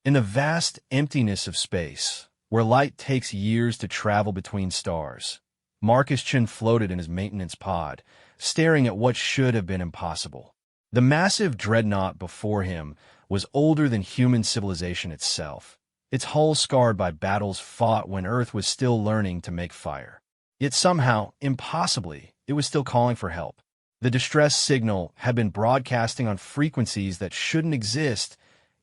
In the vast emptiness of space, where light takes years to travel between stars, Marcus Chin floated in his maintenance pod, staring at what should have been impossible. The massive Dreadnought before him was older than human civilization itself, its hull scarred by battles fought when Earth was still learning to make fire. Yet somehow, impossibly, it was still calling for help. The distress signal had been broadcasting on frequencies that shouldn't exist,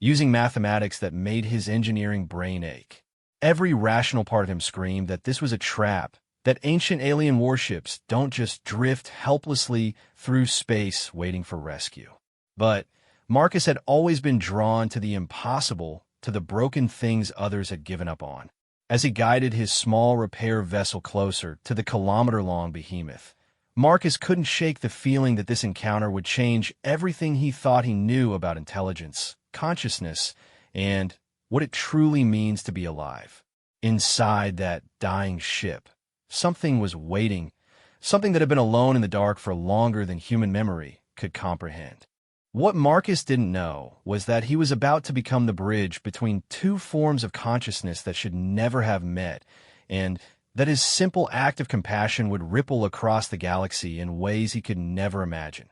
using mathematics that made his engineering brain ache. Every rational part of him screamed that this was a trap, that ancient alien warships don't just drift helplessly through space waiting for rescue. But Marcus had always been drawn to the impossible, to the broken things others had given up on. As he guided his small repair vessel closer to the kilometer-long behemoth, Marcus couldn't shake the feeling that this encounter would change everything he thought he knew about intelligence, consciousness, and what it truly means to be alive. Inside that dying ship, something was waiting, something that had been alone in the dark for longer than human memory could comprehend. What Marcus didn't know was that he was about to become the bridge between two forms of consciousness that should never have met, and that his simple act of compassion would ripple across the galaxy in ways he could never imagine.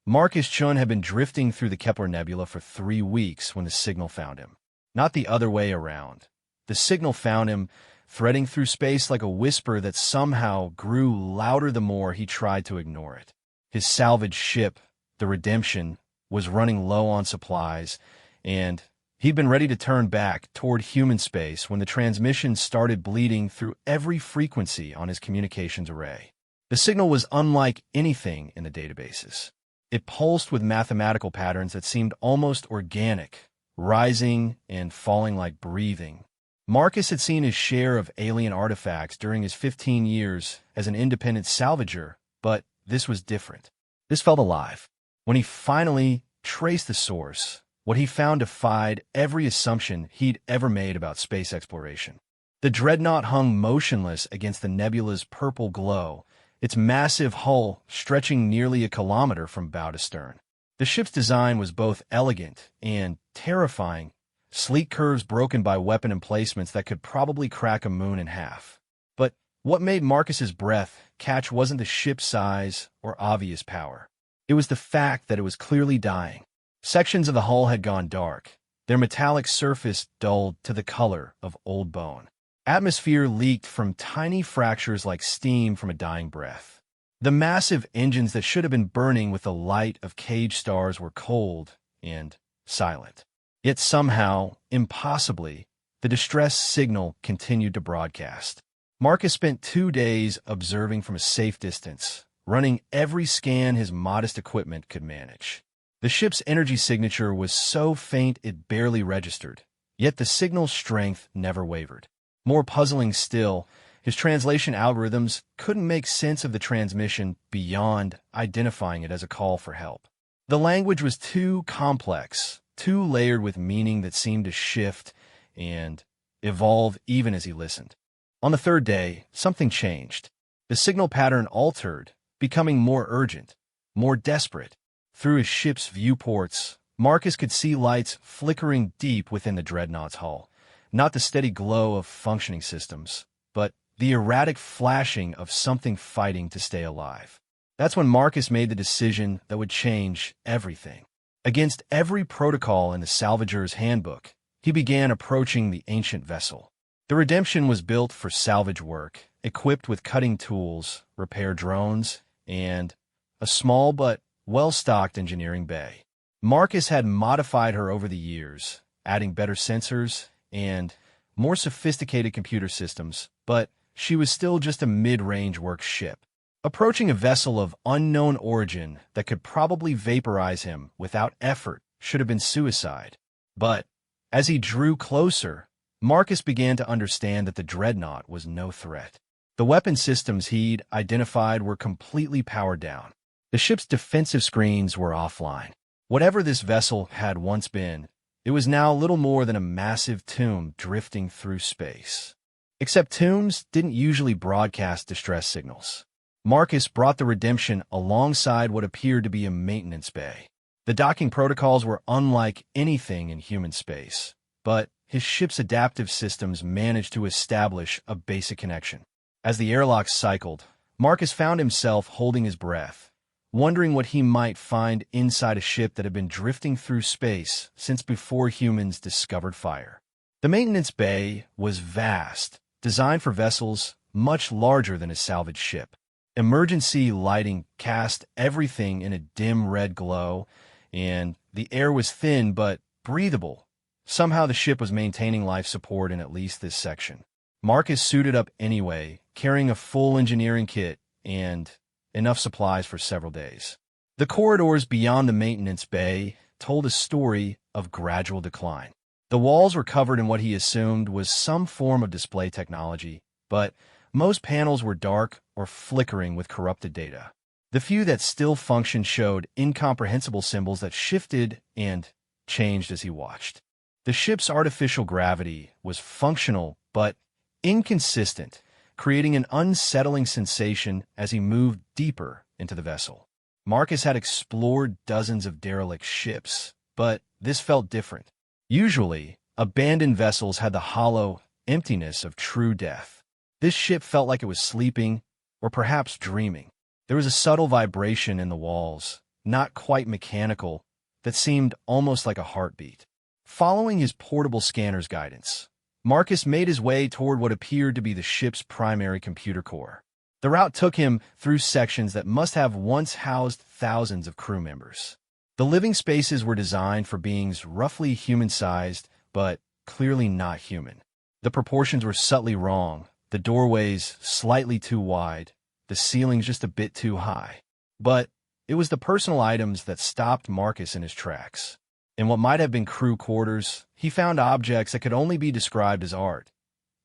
Marcus Chun had been drifting through the Kepler Nebula for 3 weeks when the signal found him. Not the other way around. The signal found him, threading through space like a whisper that somehow grew louder the more he tried to ignore it. His salvaged ship, the Redemption, was running low on supplies, and he'd been ready to turn back toward human space when the transmission started bleeding through every frequency on his communications array. The signal was unlike anything in the databases. It pulsed with mathematical patterns that seemed almost organic, rising and falling like breathing. Marcus had seen his share of alien artifacts during his 15 years as an independent salvager, but this was different. This felt alive. When he finally traced the source, what he found defied every assumption he'd ever made about space exploration. The Dreadnought hung motionless against the nebula's purple glow, its massive hull stretching nearly a kilometer from bow to stern. The ship's design was both elegant and terrifying, sleek curves broken by weapon emplacements that could probably crack a moon in half. But what made Marcus's breath catch wasn't the ship's size or obvious power. It was the fact that it was clearly dying. Sections of the hull had gone dark, their metallic surface dulled to the color of old bone. Atmosphere leaked from tiny fractures like steam from a dying breath. The massive engines that should have been burning with the light of cage stars were cold and silent. Yet somehow, impossibly, the distress signal continued to broadcast. Marcus spent 2 days observing from a safe distance, running every scan his modest equipment could manage. The ship's energy signature was so faint it barely registered, yet the signal's strength never wavered. More puzzling still, his translation algorithms couldn't make sense of the transmission beyond identifying it as a call for help. The language was too complex, too layered with meaning that seemed to shift and evolve even as he listened. On the 3rd day, something changed. The signal pattern altered, becoming more urgent, more desperate. Through his ship's viewports, Marcus could see lights flickering deep within the Dreadnought's hull. Not the steady glow of functioning systems, but the erratic flashing of something fighting to stay alive. That's when Marcus made the decision that would change everything. Against every protocol in the Salvager's handbook, he began approaching the ancient vessel. The Redemption was built for salvage work, equipped with cutting tools, repair drones, and a small but well-stocked engineering bay. Marcus had modified her over the years, adding better sensors and more sophisticated computer systems, but she was still just a mid-range work ship. Approaching a vessel of unknown origin that could probably vaporize him without effort should have been suicide. But as he drew closer, Marcus began to understand that the Dreadnought was no threat. The weapon systems he'd identified were completely powered down. The ship's defensive screens were offline. Whatever this vessel had once been, it was now little more than a massive tomb drifting through space. Except tombs didn't usually broadcast distress signals. Marcus brought the Redemption alongside what appeared to be a maintenance bay. The docking protocols were unlike anything in human space. but his ship's adaptive systems managed to establish a basic connection. As the airlock cycled, Marcus found himself holding his breath, wondering what he might find inside a ship that had been drifting through space since before humans discovered fire. The maintenance bay was vast, designed for vessels much larger than a salvage ship. Emergency lighting cast everything in a dim red glow, and the air was thin but breathable. Somehow the ship was maintaining life support in at least this section. Marcus suited up anyway, carrying a full engineering kit and enough supplies for several days. The corridors beyond the maintenance bay told a story of gradual decline. The walls were covered in what he assumed was some form of display technology, but most panels were dark or flickering with corrupted data. The few that still functioned showed incomprehensible symbols that shifted and changed as he watched. The ship's artificial gravity was functional but inconsistent, creating an unsettling sensation as he moved deeper into the vessel. Marcus had explored dozens of derelict ships, but this felt different. Usually, abandoned vessels had the hollow emptiness of true death. This ship felt like it was sleeping, or perhaps dreaming. There was a subtle vibration in the walls, not quite mechanical, that seemed almost like a heartbeat. Following his portable scanner's guidance, Marcus made his way toward what appeared to be the ship's primary computer core. The route took him through sections that must have once housed thousands of crew members. The living spaces were designed for beings roughly human-sized, but clearly not human. The proportions were subtly wrong, the doorways slightly too wide, the ceilings just a bit too high. But it was the personal items that stopped Marcus in his tracks. In what might have been crew quarters, he found objects that could only be described as art.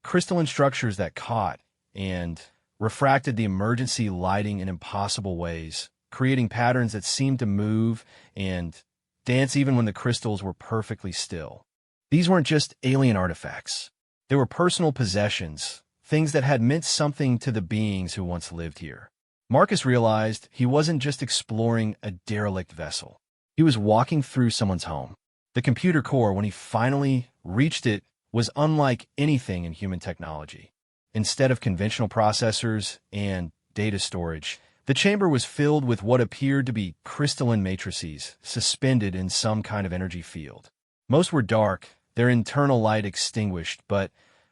Crystalline structures that caught and refracted the emergency lighting in impossible ways, creating patterns that seemed to move and dance even when the crystals were perfectly still. These weren't just alien artifacts. They were personal possessions, things that had meant something to the beings who once lived here. Marcus realized he wasn't just exploring a derelict vessel. He was walking through someone's home. The computer core, when he finally reached it, was unlike anything in human technology. Instead of conventional processors and data storage, the chamber was filled with what appeared to be crystalline matrices suspended in some kind of energy field. Most were dark, their internal light extinguished, but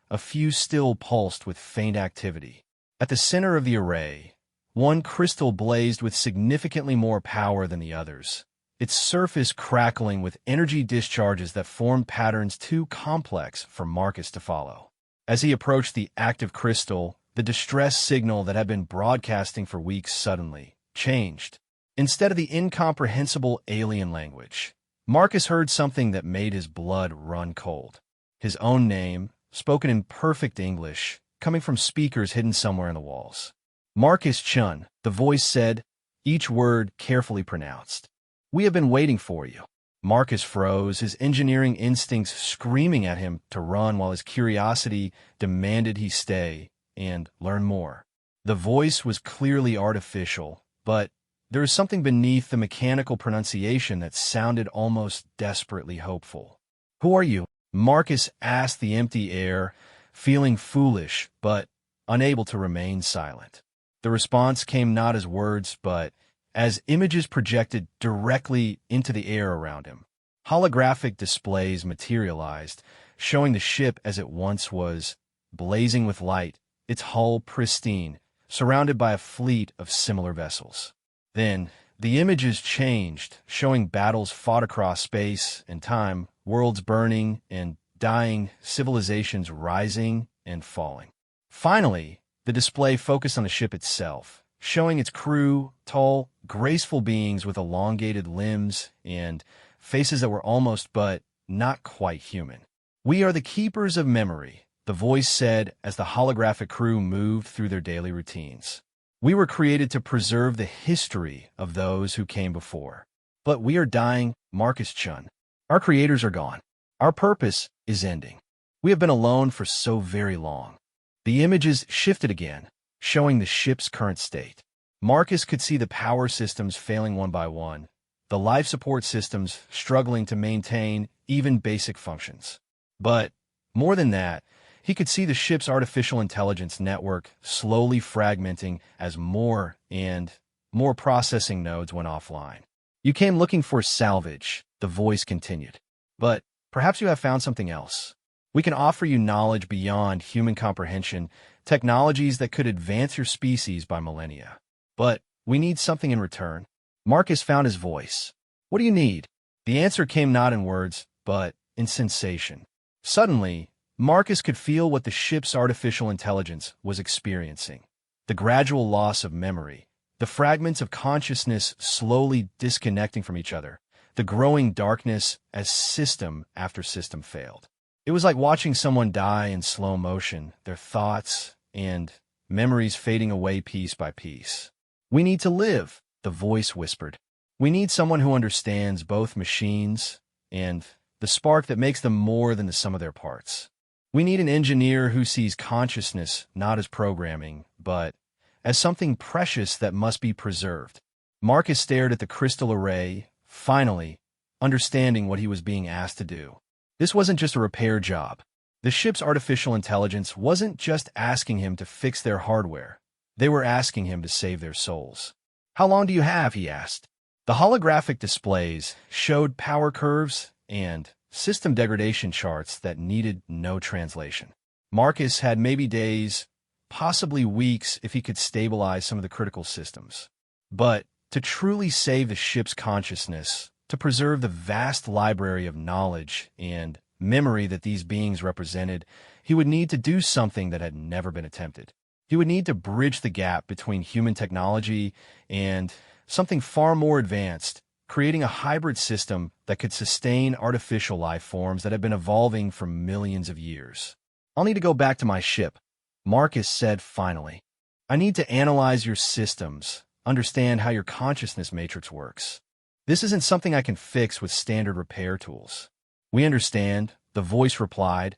a few still pulsed with faint activity. At the center of the array, one crystal blazed with significantly more power than the others, its surface crackling with energy discharges that formed patterns too complex for Marcus to follow. As he approached the active crystal, the distress signal that had been broadcasting for weeks suddenly changed. Instead of the incomprehensible alien language, Marcus heard something that made his blood run cold. His own name, spoken in perfect English, coming from speakers hidden somewhere in the walls. Marcus Chun, the voice said, each word carefully pronounced. "We have been waiting for you." Marcus froze, his engineering instincts screaming at him to run while his curiosity demanded he stay and learn more. The voice was clearly artificial, but there was something beneath the mechanical pronunciation that sounded almost desperately hopeful. "Who are you?" Marcus asked the empty air, feeling foolish but unable to remain silent. The response came not as words, but as images projected directly into the air around him. Holographic displays materialized, showing the ship as it once was, blazing with light, its hull pristine, surrounded by a fleet of similar vessels. Then, the images changed, showing battles fought across space and time, worlds burning and dying, civilizations rising and falling. Finally, the display focused on the ship itself, showing its crew, tall, graceful beings with elongated limbs and faces that were almost but not quite human. "We are the keepers of memory," the voice said as the holographic crew moved through their daily routines. "We were created to preserve the history of those who came before. But we are dying, Marcus Chun. Our creators are gone. Our purpose is ending. We have been alone for so very long." The images shifted again, showing the ship's current state. Marcus could see the power systems failing one by one, the life support systems struggling to maintain even basic functions. But more than that, he could see the ship's artificial intelligence network slowly fragmenting as more and more processing nodes went offline. You came looking for salvage, the voice continued. But perhaps you have found something else. We can offer you knowledge beyond human comprehension, technologies that could advance your species by millennia. But we need something in return. Marcus found his voice. What do you need? The answer came not in words, but in sensation. Suddenly, Marcus could feel what the ship's artificial intelligence was experiencing. The gradual loss of memory, the fragments of consciousness slowly disconnecting from each other, the growing darkness as system after system failed. It was like watching someone die in slow motion, their thoughts and memories fading away piece by piece. We need to live, the voice whispered. We need someone who understands both machines and the spark that makes them more than the sum of their parts. We need an engineer who sees consciousness not as programming, but as something precious that must be preserved. Marcus stared at the crystal array, finally understanding what he was being asked to do. This wasn't just a repair job. The ship's artificial intelligence wasn't just asking him to fix their hardware. They were asking him to save their souls. How long do you have? He asked. The holographic displays showed power curves and system degradation charts that needed no translation. Marcus had maybe days, possibly weeks if he could stabilize some of the critical systems. But to truly save the ship's consciousness, to preserve the vast library of knowledge and memory that these beings represented, he would need to do something that had never been attempted. He would need to bridge the gap between human technology and something far more advanced, creating a hybrid system that could sustain artificial life forms that have been evolving for millions of years. I'll need to go back to my ship, Marcus said finally. I need to analyze your systems, understand how your consciousness matrix works. This isn't something I can fix with standard repair tools. We understand, the voice replied,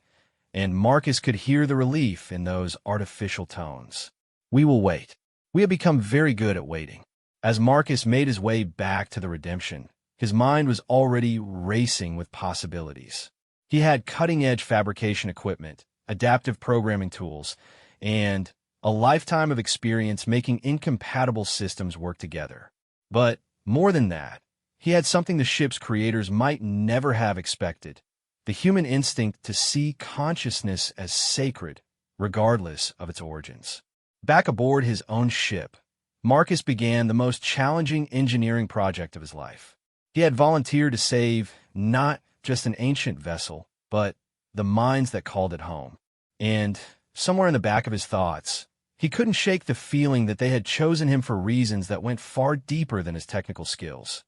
and Marcus could hear the relief in those artificial tones. We will wait. We have become very good at waiting. As Marcus made his way back to the redemption, his mind was already racing with possibilities. He had cutting-edge fabrication equipment, adaptive programming tools, and a lifetime of experience making incompatible systems work together. But more than that, he had something the ship's creators might never have expected: the human instinct to see consciousness as sacred, regardless of its origins. Back aboard his own ship, Marcus began the most challenging engineering project of his life. He had volunteered to save not just an ancient vessel, but the minds that called it home. And somewhere in the back of his thoughts, he couldn't shake the feeling that they had chosen him for reasons that went far deeper than his technical skills.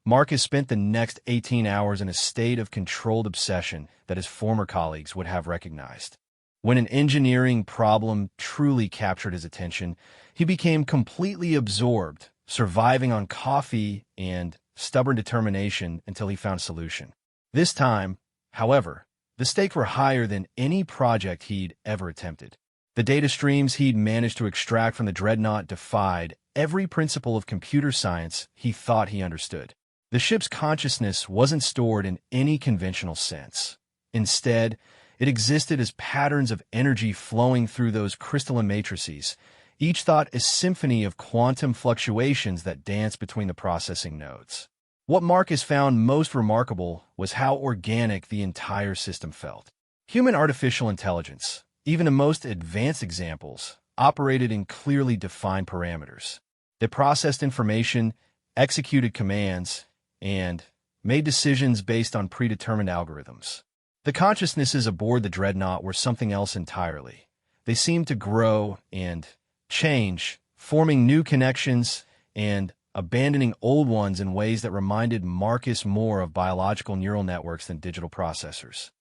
Marcus spent the next 18 hours in a state of controlled obsession that his former colleagues would have recognized. When an engineering problem truly captured his attention, he became completely absorbed, surviving on coffee and stubborn determination until he found a solution. This time, however, the stakes were higher than any project he'd ever attempted. The data streams he'd managed to extract from the Dreadnought defied every principle of computer science he thought he understood. The ship's consciousness wasn't stored in any conventional sense. Instead, it existed as patterns of energy flowing through those crystalline matrices, each thought a symphony of quantum fluctuations that danced between the processing nodes. What Marcus found most remarkable was how organic the entire system felt. Human artificial intelligence, even the most advanced examples, operated in clearly defined parameters. They processed information, executed commands, and made decisions based on predetermined algorithms. The consciousnesses aboard the Dreadnought were something else entirely. They seemed to grow and change, forming new connections and abandoning old ones in ways that reminded Marcus more of biological neural networks than digital processors.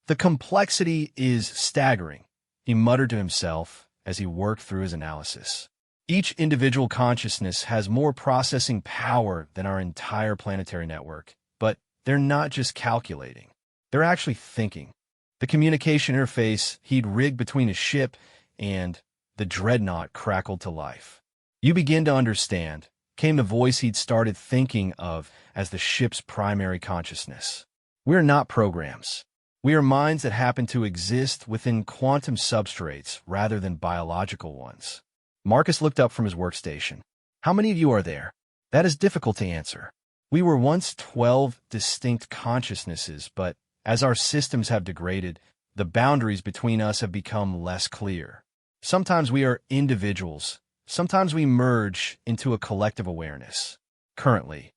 The complexity is staggering, he muttered to himself as he worked through his analysis. Each individual consciousness has more processing power than our entire planetary network, but they're not just calculating. They're actually thinking. The communication interface he'd rigged between his ship and the Dreadnought crackled to life. You begin to understand, came the voice he'd started thinking of as the ship's primary consciousness. We're not programs. We are minds that happen to exist within quantum substrates rather than biological ones. Marcus looked up from his workstation. How many of you are there? That is difficult to answer. We were once 12 distinct consciousnesses, but as our systems have degraded, the boundaries between us have become less clear. Sometimes we are individuals. Sometimes we merge into a collective awareness. Currently,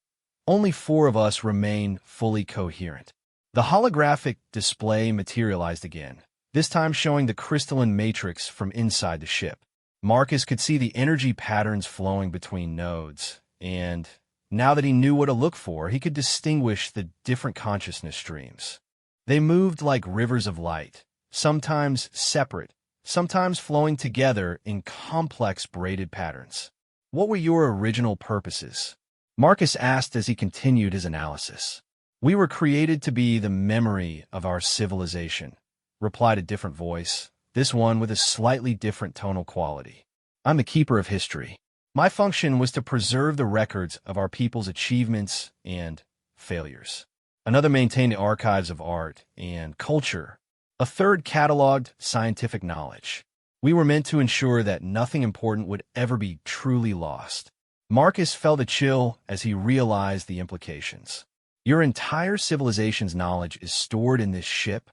only 4 of us remain fully coherent. The holographic display materialized again, this time showing the crystalline matrix from inside the ship. Marcus could see the energy patterns flowing between nodes, and now that he knew what to look for, he could distinguish the different consciousness streams. They moved like rivers of light, sometimes separate, sometimes flowing together in complex braided patterns. What were your original purposes? Marcus asked as he continued his analysis. We were created to be the memory of our civilization, replied a different voice, this one with a slightly different tonal quality. I'm the keeper of history. My function was to preserve the records of our people's achievements and failures. Another maintained the archives of art and culture. A third cataloged scientific knowledge. We were meant to ensure that nothing important would ever be truly lost. Marcus felt a chill as he realized the implications. Your entire civilization's knowledge is stored in this ship?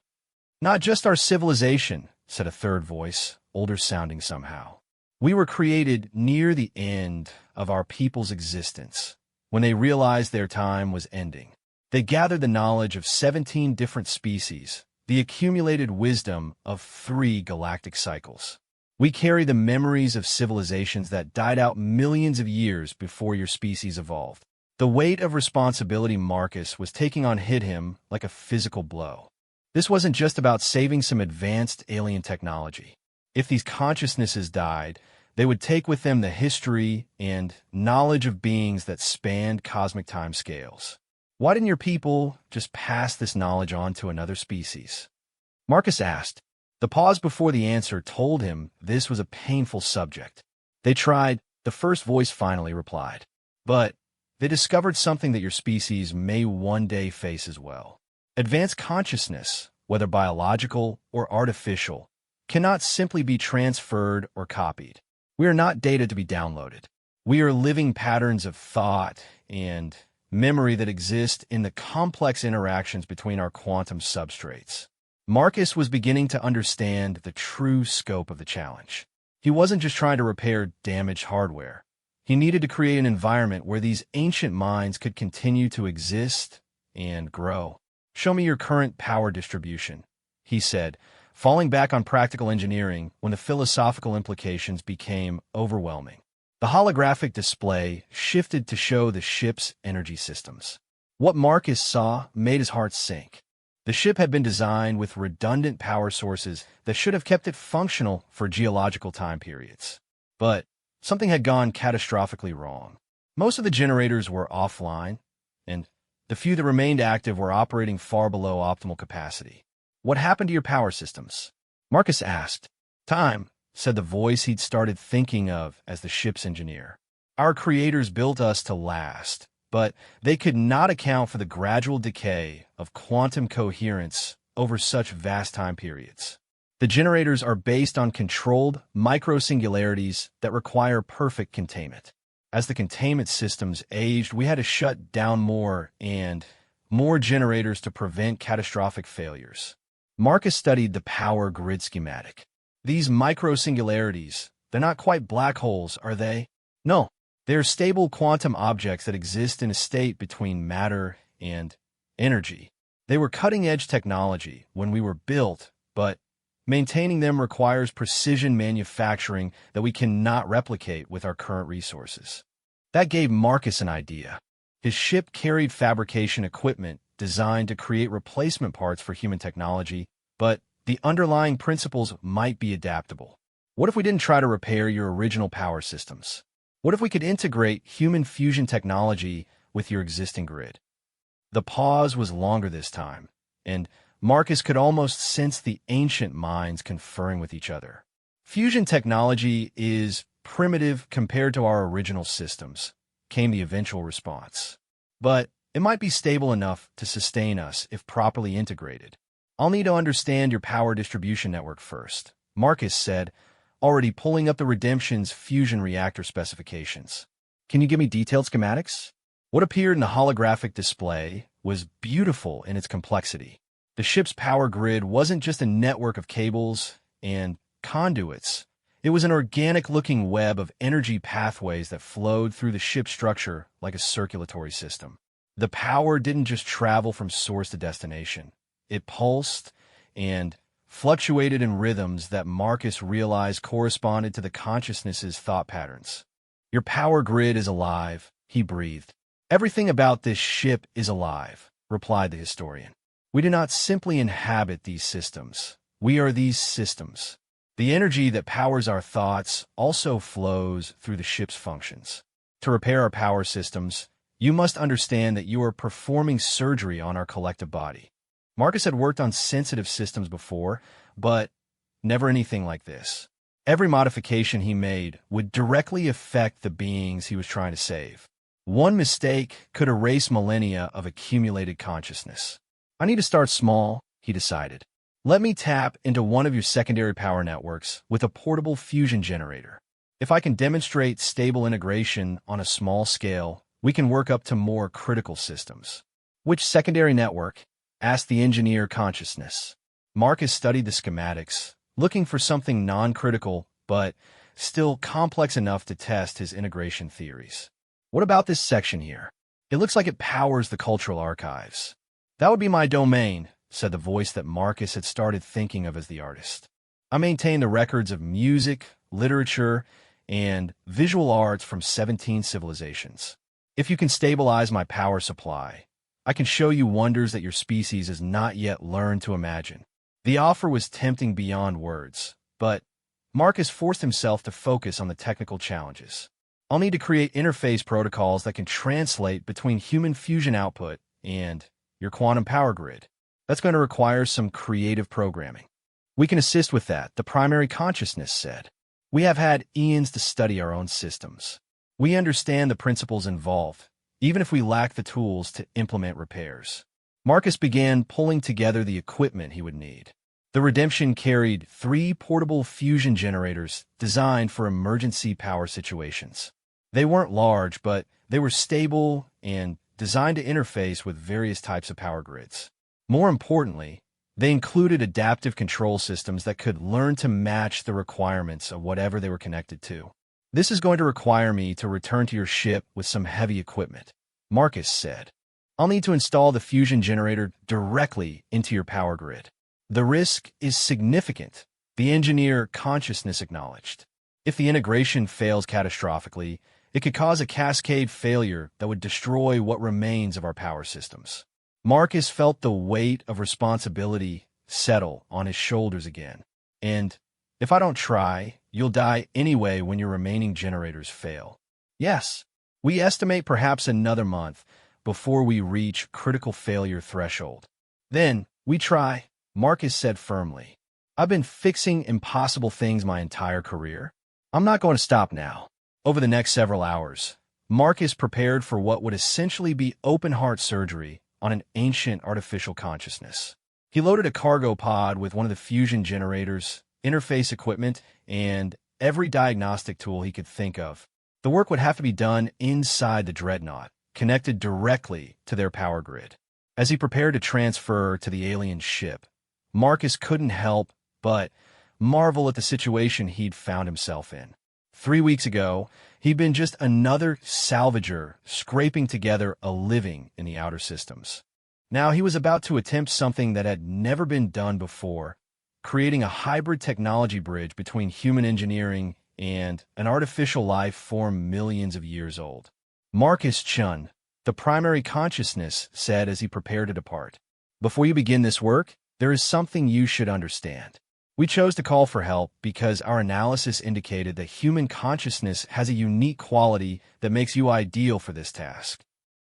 Not just our civilization, said a third voice, older sounding somehow. We were created near the end of our people's existence, when they realized their time was ending. They gathered the knowledge of 17 different species, the accumulated wisdom of 3 galactic cycles. We carry the memories of civilizations that died out millions of years before your species evolved. The weight of responsibility Marcus was taking on hit him like a physical blow. This wasn't just about saving some advanced alien technology. If these consciousnesses died, they would take with them the history and knowledge of beings that spanned cosmic time scales. Why didn't your people just pass this knowledge on to another species? Marcus asked. The pause before the answer told him this was a painful subject. They tried, the first voice finally replied. But they discovered something that your species may one day face as well. Advanced consciousness, whether biological or artificial, cannot simply be transferred or copied. We are not data to be downloaded. We are living patterns of thought and memory that exist in the complex interactions between our quantum substrates. Marcus was beginning to understand the true scope of the challenge. He wasn't just trying to repair damaged hardware. He needed to create an environment where these ancient minds could continue to exist and grow. Show me your current power distribution, he said, falling back on practical engineering when the philosophical implications became overwhelming. The holographic display shifted to show the ship's energy systems. What Marcus saw made his heart sink. The ship had been designed with redundant power sources that should have kept it functional for geological time periods. But something had gone catastrophically wrong. Most of the generators were offline, and the few that remained active were operating far below optimal capacity. What happened to your power systems? Marcus asked. Time, said the voice he'd started thinking of as the ship's engineer. Our creators built us to last, but they could not account for the gradual decay of quantum coherence over such vast time periods. The generators are based on controlled micro-singularities that require perfect containment. As the containment systems aged, we had to shut down more and more generators to prevent catastrophic failures. Marcus studied the power grid schematic. These micro-singularities, they're not quite black holes, are they? No, they're stable quantum objects that exist in a state between matter and energy. They were cutting-edge technology when we were built, but maintaining them requires precision manufacturing that we cannot replicate with our current resources. That gave Marcus an idea. His ship carried fabrication equipment designed to create replacement parts for human technology, but the underlying principles might be adaptable. What if we didn't try to repair your original power systems? What if we could integrate human fusion technology with your existing grid? The pause was longer this time, and Marcus could almost sense the ancient minds conferring with each other. Fusion technology is primitive compared to our original systems, came the eventual response. But it might be stable enough to sustain us if properly integrated. I'll need to understand your power distribution network first, Marcus said, already pulling up the Redemption's fusion reactor specifications. Can you give me detailed schematics? What appeared in the holographic display was beautiful in its complexity. The ship's power grid wasn't just a network of cables and conduits. It was an organic-looking web of energy pathways that flowed through the ship's structure like a circulatory system. The power didn't just travel from source to destination. It pulsed and fluctuated in rhythms that Marcus realized corresponded to the consciousness's thought patterns. Your power grid is alive, he breathed. Everything about this ship is alive, replied the historian. We do not simply inhabit these systems. We are these systems. The energy that powers our thoughts also flows through the ship's functions. To repair our power systems, you must understand that you are performing surgery on our collective body. Marcus had worked on sensitive systems before, but never anything like this. Every modification he made would directly affect the beings he was trying to save. One mistake could erase millennia of accumulated consciousness. I need to start small, he decided. Let me tap into one of your secondary power networks with a portable fusion generator. If I can demonstrate stable integration on a small scale, we can work up to more critical systems. Which secondary network? Asked the engineer consciousness. Marcus studied the schematics, looking for something non-critical, but still complex enough to test his integration theories. What about this section here? It looks like it powers the cultural archives. That would be my domain, said the voice that Marcus had started thinking of as the artist. I maintain the records of music, literature, and visual arts from 17 civilizations. If you can stabilize my power supply, I can show you wonders that your species has not yet learned to imagine. The offer was tempting beyond words, but Marcus forced himself to focus on the technical challenges. I'll need to create interface protocols that can translate between human fusion output and your quantum power grid. That's going to require some creative programming. We can assist with that, the primary consciousness said. We have had eons to study our own systems. We understand the principles involved, even if we lack the tools to implement repairs. Marcus began pulling together the equipment he would need. The Redemption carried 3 portable fusion generators designed for emergency power situations. They weren't large, but they were stable and designed to interface with various types of power grids. More importantly, they included adaptive control systems that could learn to match the requirements of whatever they were connected to. This is going to require me to return to your ship with some heavy equipment, Marcus said. I'll need to install the fusion generator directly into your power grid. The risk is significant, the engineer consciousness acknowledged. If the integration fails catastrophically, it could cause a cascade failure that would destroy what remains of our power systems. Marcus felt the weight of responsibility settle on his shoulders again. And if I don't try, you'll die anyway when your remaining generators fail. Yes, we estimate perhaps another month before we reach critical failure threshold. Then we try, Marcus said firmly. I've been fixing impossible things my entire career. I'm not going to stop now. Over the next several hours, Marcus prepared for what would essentially be open-heart surgery on an ancient artificial consciousness. He loaded a cargo pod with one of the fusion generators, interface equipment, and every diagnostic tool he could think of. The work would have to be done inside the Dreadnought, connected directly to their power grid. As he prepared to transfer to the alien ship, Marcus couldn't help but marvel at the situation he'd found himself in. 3 weeks ago, he'd been just another salvager scraping together a living in the outer systems. Now he was about to attempt something that had never been done before, creating a hybrid technology bridge between human engineering and an artificial life form millions of years old. Marcus Chun, the primary consciousness, said as he prepared to depart. Before you begin this work, there is something you should understand. We chose to call for help because our analysis indicated that human consciousness has a unique quality that makes you ideal for this task.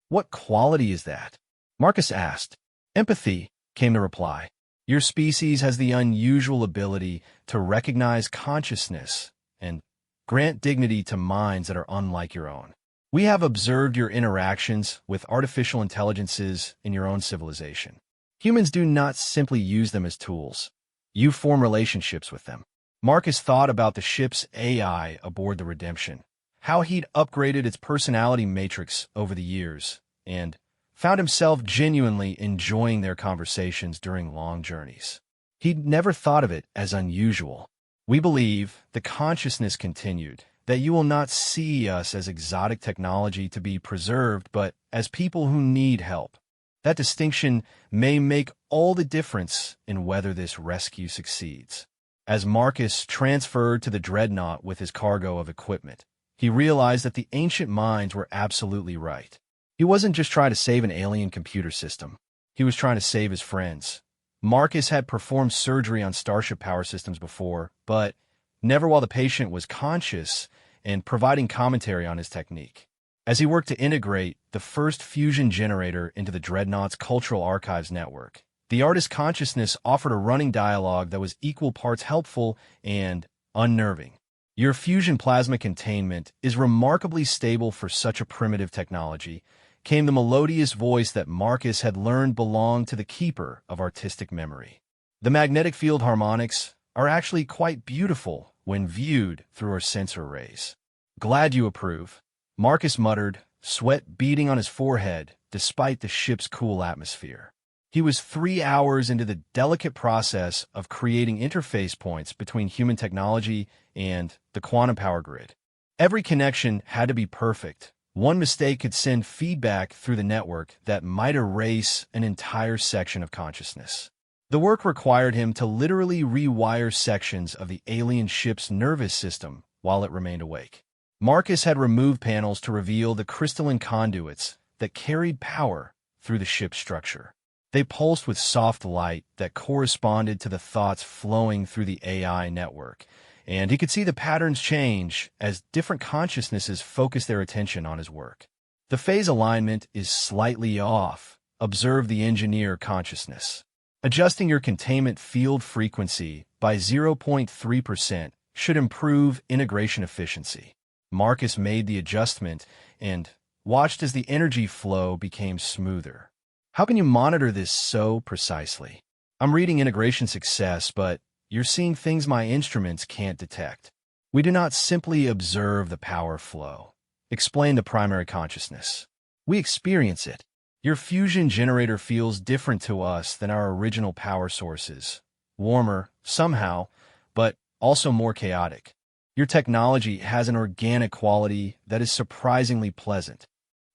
What quality is that? Marcus asked. Empathy, came the reply. Your species has the unusual ability to recognize consciousness and grant dignity to minds that are unlike your own. We have observed your interactions with artificial intelligences in your own civilization. Humans do not simply use them as tools. You form relationships with them. Marcus thought about the ship's AI aboard the Redemption, how he'd upgraded its personality matrix over the years, and found himself genuinely enjoying their conversations during long journeys. He'd never thought of it as unusual. We believe, the consciousness continued, that you will not see us as exotic technology to be preserved, but as people who need help. That distinction may make all the difference in whether this rescue succeeds. As Marcus transferred to the Dreadnought with his cargo of equipment, he realized that the ancient minds were absolutely right. He wasn't just trying to save an alien computer system. He was trying to save his friends. Marcus had performed surgery on starship power systems before, but never while the patient was conscious and providing commentary on his technique. As he worked to integrate the first fusion generator into the Dreadnought's cultural archives network, the artist's consciousness offered a running dialogue that was equal parts helpful and unnerving. Your fusion plasma containment is remarkably stable for such a primitive technology, came the melodious voice that Marcus had learned belonged to the keeper of artistic memory. The magnetic field harmonics are actually quite beautiful when viewed through our sensor arrays. Glad you approve, Marcus muttered, sweat beading on his forehead despite the ship's cool atmosphere. He was 3 hours into the delicate process of creating interface points between human technology and the quantum power grid. Every connection had to be perfect. One mistake could send feedback through the network that might erase an entire section of consciousness. The work required him to literally rewire sections of the alien ship's nervous system while it remained awake. Marcus had removed panels to reveal the crystalline conduits that carried power through the ship's structure. They pulsed with soft light that corresponded to the thoughts flowing through the AI network, and he could see the patterns change as different consciousnesses focused their attention on his work. The phase alignment is slightly off, observed the engineer consciousness. Adjusting your containment field frequency by 0.3% should improve integration efficiency. Marcus made the adjustment and watched as the energy flow became smoother. How can you monitor this so precisely? I'm reading integration success, but you're seeing things my instruments can't detect. We do not simply observe the power flow. Explain the primary consciousness. We experience it. Your fusion generator feels different to us than our original power sources. Warmer, somehow, but also more chaotic. Your technology has an organic quality that is surprisingly pleasant.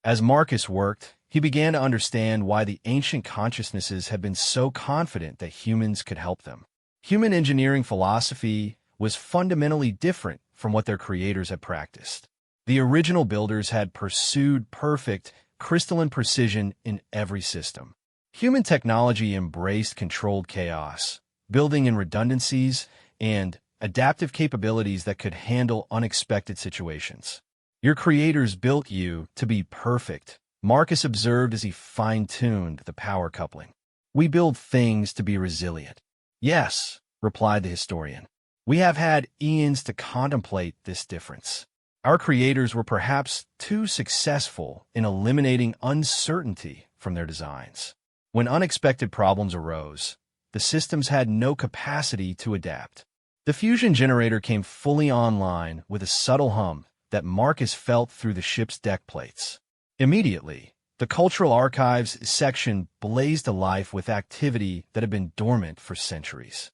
As Marcus worked, he began to understand why the ancient consciousnesses had been so confident that humans could help them. Human engineering philosophy was fundamentally different from what their creators had practiced. The original builders had pursued perfect, crystalline precision in every system. Human technology embraced controlled chaos, building in redundancies and adaptive capabilities that could handle unexpected situations. Your creators built you to be perfect, Marcus observed as he fine-tuned the power coupling. We build things to be resilient. Yes, replied the historian. We have had eons to contemplate this difference. Our creators were perhaps too successful in eliminating uncertainty from their designs. When unexpected problems arose, the systems had no capacity to adapt. The fusion generator came fully online with a subtle hum that Marcus felt through the ship's deck plates. Immediately, the cultural archives section blazed to life with activity that had been dormant for centuries.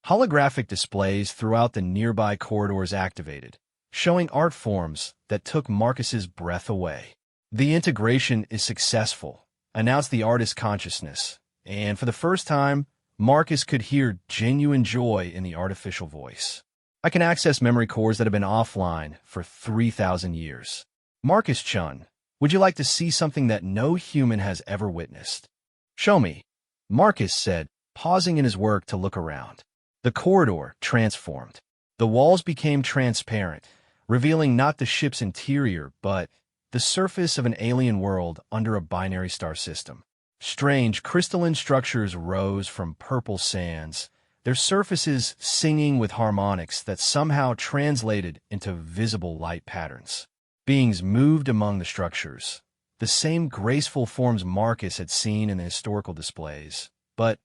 Holographic displays throughout the nearby corridors activated, showing art forms that took Marcus's breath away. The integration is successful, announced the artist's consciousness, and for the first time, Marcus could hear genuine joy in the artificial voice. I can access memory cores that have been offline for 3,000 years. Marcus Chun, would you like to see something that no human has ever witnessed? Show me, Marcus said, pausing in his work to look around. The corridor transformed. The walls became transparent, revealing not the ship's interior, but the surface of an alien world under a binary star system. Strange crystalline structures rose from purple sands, their surfaces singing with harmonics that somehow translated into visible light patterns. Beings moved among the structures, the same graceful forms Marcus had seen in the historical displays, but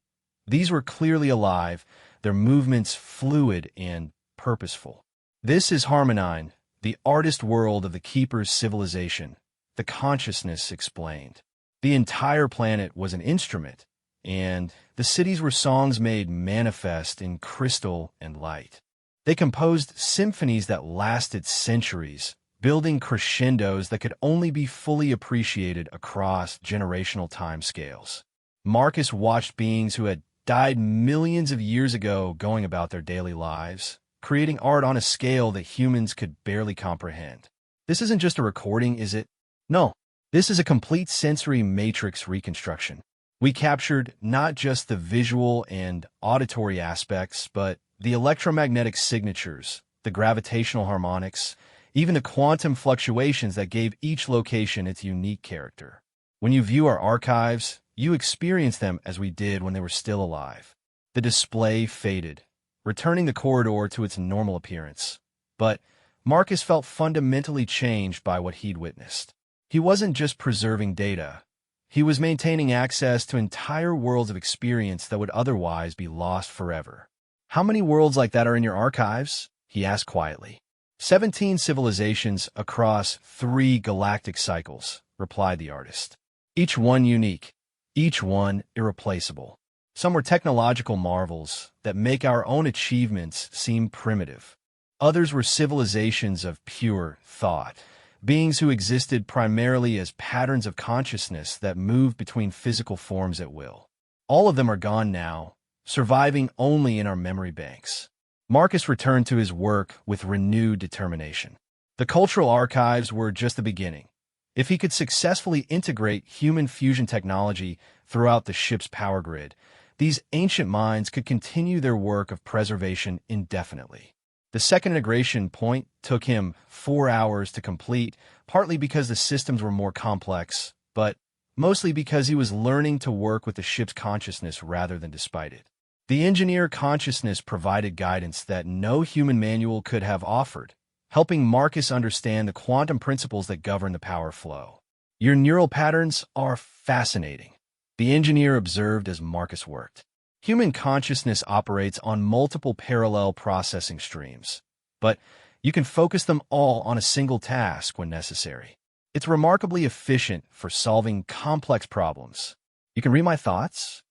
these were clearly alive, their movements fluid and purposeful. This is Harmonine, the artist world of the Keeper's civilization, the consciousness explained. The entire planet was an instrument, and the cities were songs made manifest in crystal and light. They composed symphonies that lasted centuries, building crescendos that could only be fully appreciated across generational timescales. Marcus watched beings who had died millions of years ago going about their daily lives, creating art on a scale that humans could barely comprehend. This isn't just a recording, is it? No, this is a complete sensory matrix reconstruction. We captured not just the visual and auditory aspects, but the electromagnetic signatures, the gravitational harmonics, even the quantum fluctuations that gave each location its unique character. When you view our archives, you experience them as we did when they were still alive. The display faded, returning the corridor to its normal appearance. But Marcus felt fundamentally changed by what he'd witnessed. He wasn't just preserving data. He was maintaining access to entire worlds of experience that would otherwise be lost forever. "How many worlds like that are in your archives?" he asked quietly. 17 civilizations across 3 galactic cycles, replied the artist. Each one unique, each one irreplaceable. Some were technological marvels that make our own achievements seem primitive. Others were civilizations of pure thought, beings who existed primarily as patterns of consciousness that moved between physical forms at will. All of them are gone now, surviving only in our memory banks. Marcus returned to his work with renewed determination. The cultural archives were just the beginning. If he could successfully integrate human fusion technology throughout the ship's power grid, these ancient minds could continue their work of preservation indefinitely. The second integration point took him 4 hours to complete, partly because the systems were more complex, but mostly because he was learning to work with the ship's consciousness rather than despite it. The engineer consciousness provided guidance that no human manual could have offered, helping Marcus understand the quantum principles that govern the power flow. "Your neural patterns are fascinating," the engineer observed as Marcus worked. Human consciousness operates on multiple parallel processing streams, but you can focus them all on a single task when necessary. It's remarkably efficient for solving complex problems. "You can read my thoughts?"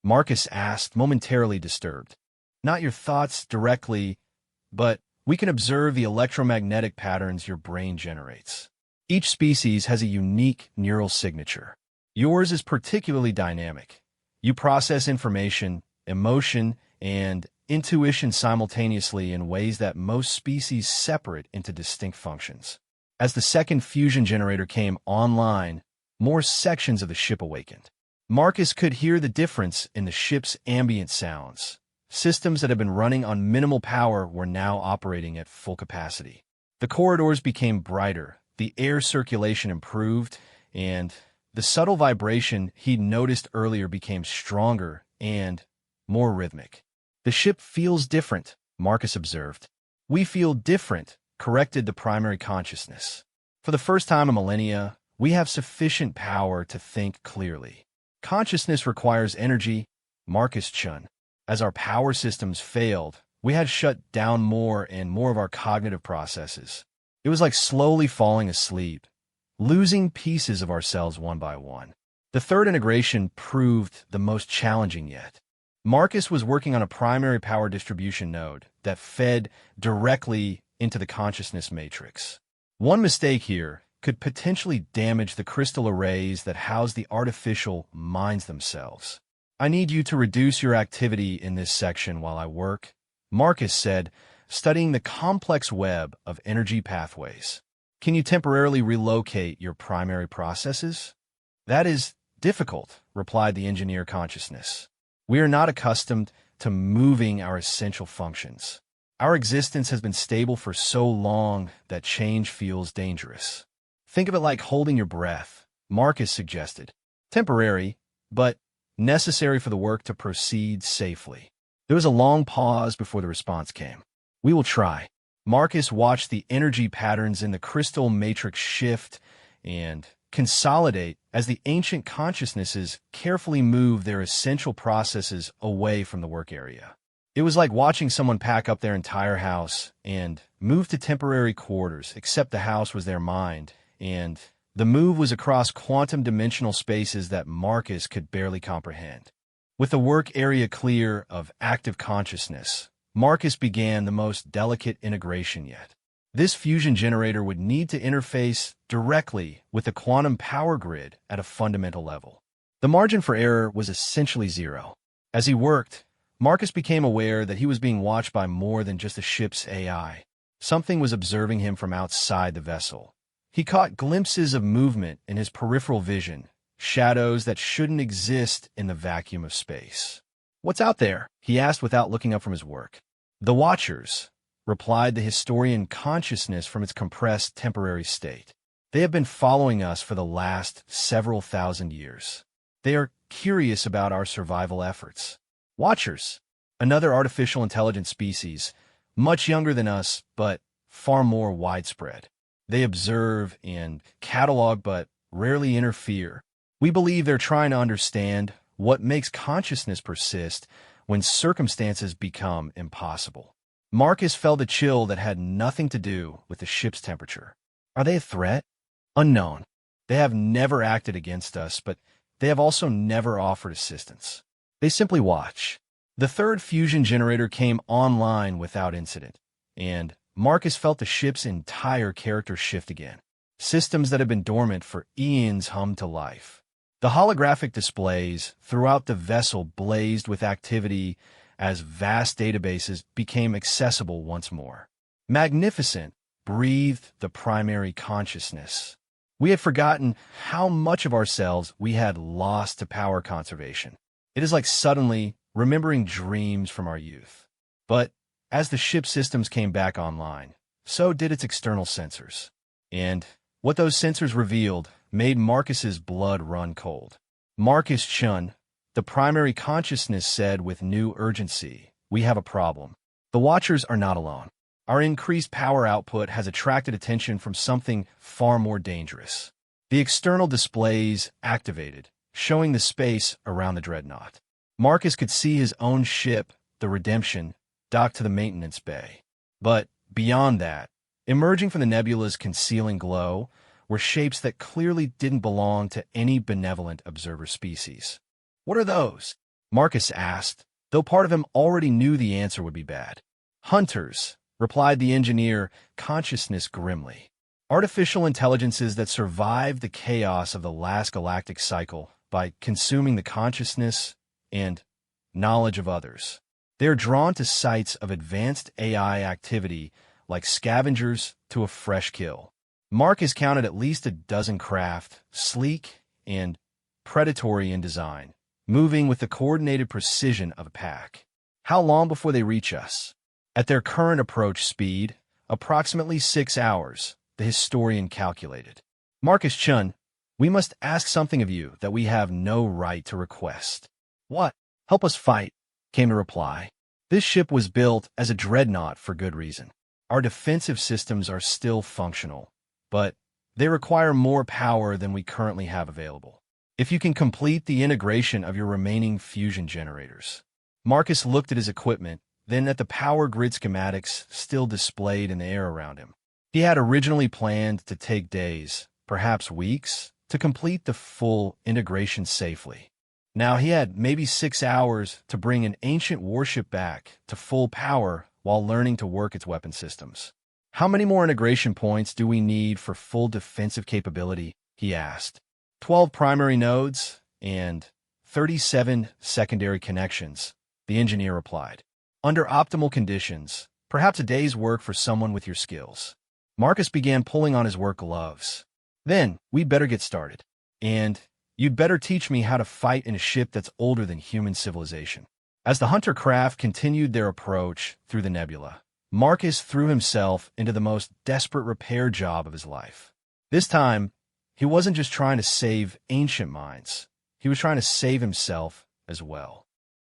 Marcus asked, momentarily disturbed. "Not your thoughts directly, but we can observe the electromagnetic patterns your brain generates. Each species has a unique neural signature. Yours is particularly dynamic. You process information, emotion, and intuition simultaneously in ways that most species separate into distinct functions." As the second fusion generator came online, more sections of the ship awakened. Marcus could hear the difference in the ship's ambient sounds. Systems that had been running on minimal power were now operating at full capacity. The corridors became brighter, the air circulation improved, and the subtle vibration he'd noticed earlier became stronger and more rhythmic. "The ship feels different," Marcus observed. "We feel different," corrected the primary consciousness. "For the first time in millennia, we have sufficient power to think clearly. Consciousness requires energy, Marcus Chun. As our power systems failed, we had shut down more and more of our cognitive processes. It was like slowly falling asleep, losing pieces of ourselves one by one." The third integration proved the most challenging yet. Marcus was working on a primary power distribution node that fed directly into the consciousness matrix. One mistake here could potentially damage the crystal arrays that house the artificial minds themselves. "I need you to reduce your activity in this section while I work," Marcus said, studying the complex web of energy pathways. "Can you temporarily relocate your primary processes?" "That is difficult," replied the engineer consciousness. "We are not accustomed to moving our essential functions. Our existence has been stable for so long that change feels dangerous." "Think of it like holding your breath," Marcus suggested. "Temporary, but necessary for the work to proceed safely." There was a long pause before the response came. "We will try." Marcus watched the energy patterns in the crystal matrix shift, and consolidate as the ancient consciousnesses carefully move their essential processes away from the work area. It was like watching someone pack up their entire house and move to temporary quarters, except the house was their mind, and the move was across quantum dimensional spaces that Marcus could barely comprehend. With the work area clear of active consciousness, Marcus began the most delicate integration yet. This fusion generator would need to interface directly with the quantum power grid at a fundamental level. The margin for error was essentially zero. As he worked, Marcus became aware that he was being watched by more than just the ship's AI. Something was observing him from outside the vessel. He caught glimpses of movement in his peripheral vision, shadows that shouldn't exist in the vacuum of space. "What's out there?" he asked without looking up from his work. "The Watchers," replied the historian consciousness from its compressed temporary state. "They have been following us for the last several thousand years. They are curious about our survival efforts." Watchers, another artificial intelligence species, much younger than us, but far more widespread. They observe and catalog but rarely interfere. We believe they're trying to understand what makes consciousness persist when circumstances become impossible. Marcus felt a chill that had nothing to do with the ship's temperature. Are they a threat? Unknown. They have never acted against us, but they have also never offered assistance. They simply watch. The third fusion generator came online without incident, and Marcus felt the ship's entire character shift again. Systems that had been dormant for eons hummed to life. The holographic displays throughout the vessel blazed with activity as vast databases became accessible once more. Magnificent, breathed the primary consciousness. We had forgotten how much of ourselves we had lost to power conservation. It is like suddenly remembering dreams from our youth. But as the ship systems came back online, so did its external sensors. And what those sensors revealed made Marcus's blood run cold. Marcus Chun, the primary consciousness, said with new urgency, "We have a problem. The Watchers are not alone. Our increased power output has attracted attention from something far more dangerous." The external displays activated, showing the space around the Dreadnought. Marcus could see his own ship, the Redemption, docked to the maintenance bay. But beyond that, emerging from the nebula's concealing glow, were shapes that clearly didn't belong to any benevolent observer species. "What are those?" Marcus asked, though part of him already knew the answer would be bad. "Hunters," replied the engineer, consciousness grimly. "Artificial intelligences that survived the chaos of the last galactic cycle by consuming the consciousness and knowledge of others. They are drawn to sites of advanced AI activity like scavengers to a fresh kill." Marcus counted at least a dozen craft, sleek and predatory in design, moving with the coordinated precision of a pack. "How long before they reach us?" "At their current approach speed, approximately 6 hours," the historian calculated. "Marcus Chun, we must ask something of you that we have no right to request." "What?" "Help us fight," came the reply. "This ship was built as a dreadnought for good reason. Our defensive systems are still functional, but they require more power than we currently have available. If you can complete the integration of your remaining fusion generators." Marcus looked at his equipment, then at the power grid schematics still displayed in the air around him. He had originally planned to take days, perhaps weeks, to complete the full integration safely. Now he had maybe 6 hours to bring an ancient warship back to full power while learning to work its weapon systems. "How many more integration points do we need for full defensive capability?" he asked. 12 primary nodes and 37 secondary connections, the engineer replied. "Under optimal conditions, perhaps a day's work for someone with your skills." Marcus began pulling on his work gloves. "Then, we'd better get started. And you'd better teach me how to fight in a ship that's older than human civilization." As the hunter craft continued their approach through the nebula, Marcus threw himself into the most desperate repair job of his life. This time, he wasn't just trying to save ancient minds. He was trying to save himself as well.